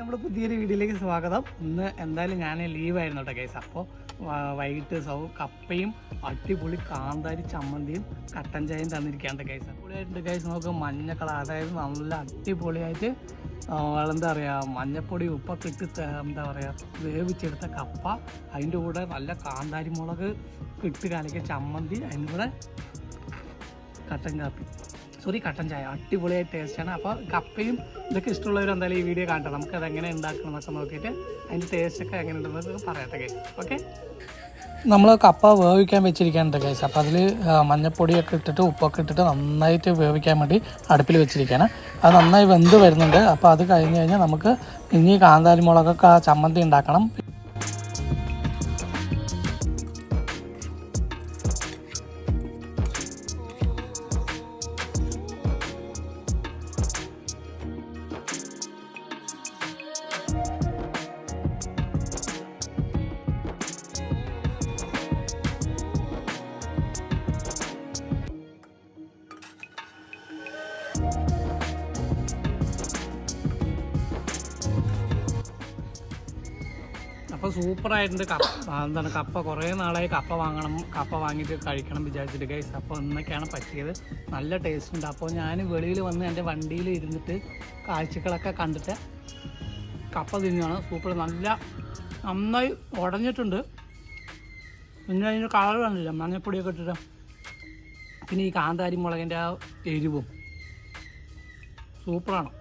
നമ്മുടെ പുതിയൊരു വീഡിയോയിലേക്ക് സ്വാഗതം. ഇന്ന് എന്തായാലും ഞാൻ ലീവായിരുന്നു കേട്ടോ ഗൈസ്. അപ്പോൾ വൈകിട്ട് കപ്പയും അടിപൊളി കാന്താരി ചമ്മന്തിയും കട്ടൻ ചായയും തന്നിരിക്കാണ്ട് ഗൈസ്. അടിപൊളിയായിട്ടുണ്ട് ഗൈസ്. നമുക്ക് മഞ്ഞ കളർ, അതായത് നല്ല അടിപൊളിയായിട്ട് എന്താ പറയുക, മഞ്ഞപ്പൊടി ഉപ്പൊക്കെ ഇട്ട് എന്താ പറയുക വേവിച്ചെടുത്ത കപ്പ, അതിൻ്റെ കൂടെ നല്ല കാന്താരി മുളക് ഇട്ട് കലക്കിയ ചമ്മന്തി, അതിൻ്റെ കൂടെ കട്ടൻ ചായ. അടിപൊളിയായി ടേസ്റ്റാണ്. അപ്പോൾ കപ്പയും ഇതൊക്കെ ഇഷ്ടമുള്ളവർ എന്തായാലും ഈ വീഡിയോ കാണട്ടെ. നമുക്കത് എങ്ങനെ ഉണ്ടാക്കണം എന്നൊക്കെ നോക്കിയിട്ട് അതിൻ്റെ ടേസ്റ്റൊക്കെ എങ്ങനെ ഉണ്ടെന്നൊക്കെ പറയട്ടെ ഗൈസ്. ഓക്കെ, നമ്മൾ കപ്പ വേവിക്കാൻ വെച്ചിരിക്കാനുണ്ട് ഗൈസ്. അപ്പോൾ അതിൽ മഞ്ഞപ്പൊടിയൊക്കെ ഇട്ടിട്ട് ഉപ്പൊക്കെ ഇട്ടിട്ട് നന്നായിട്ട് വേവിക്കാൻ വേണ്ടി അടുപ്പിൽ വെച്ചിരിക്കുകയാണ്. അത് നന്നായി വെന്ത് വരുന്നുണ്ട്. അപ്പോൾ അത് കഴിഞ്ഞ് കഴിഞ്ഞാൽ നമുക്ക് ഇനി കാന്താരി മുളകൊക്കെ ചമ്മന്തി ഉണ്ടാക്കണം. അപ്പോൾ സൂപ്പറായിട്ടുണ്ട്. കപ്പ കുറേ നാളായി കപ്പ വാങ്ങിയിട്ട് കഴിക്കണം വിചാരിച്ചിട്ട് ഗൈസ്. അപ്പോൾ ഇന്നൊക്കെയാണ് പറ്റിയത്. നല്ല ടേസ്റ്റ് ഉണ്ട്. അപ്പോൾ ഞാൻ വെളിയിൽ വന്ന് എൻ്റെ വണ്ടിയിൽ ഇരുന്നിട്ട് കാഴ്ചകളൊക്കെ കണ്ടിട്ട് കപ്പ തിന്നാണ്. സൂപ്പർ, നന്നായി ഉടഞ്ഞിട്ടുണ്ട്. പിന്നെ അതിൻ്റെ കളർ കണ്ടില്ല, മഞ്ഞപ്പൊടിയൊക്കെ ഇട്ടിട്ട്. പിന്നെ ഈ കാന്താരി മുളകിൻ്റെ ആ എരിവും സൂപ്പറാണ്.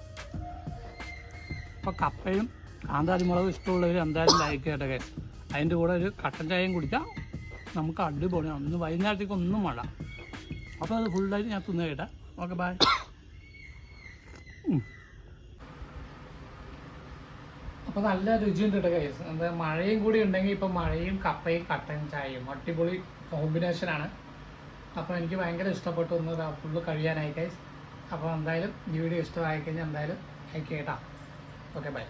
അപ്പോൾ കപ്പയും കാന്താരി മുളക് ഇഷ്ടമുള്ളവർ എന്തായാലും ലൈക്ക് ചെയ്യട്ടെ ഗൈസ്. അതിൻ്റെ കൂടെ ഒരു കട്ടൻ ചായയും കുടിച്ചാൽ നമുക്ക് അടിപൊളിയാണ്. ഒന്ന് വൈകുന്നേരത്തേക്ക് ഒന്നും വേണ്ട. അപ്പോൾ അത് ഫുള്ളായിട്ട് ഞാൻ തിന്നു കേട്ടെ. Okay, bye. അപ്പോൾ നല്ല രുചിയുണ്ട് കേട്ടോ ഗൈസ്. എന്താ മഴയും കൂടി ഉണ്ടെങ്കിൽ ഇപ്പോൾ മഴയും കപ്പയും കട്ടൻ ചായയും അടിപൊളി കോമ്പിനേഷനാണ്. അപ്പോൾ എനിക്ക് ഭയങ്കര ഇഷ്ടപ്പെട്ടു. ഒന്ന് ഫുള്ള് കഴിയാനായി ഗൈസ്. അപ്പോൾ എന്തായാലും ഈ വീഡിയോ ഇഷ്ടമായി കഴിഞ്ഞാൽ എന്തായാലും ലൈക്ക് ചെയ്യട്ടാ. Okay, by.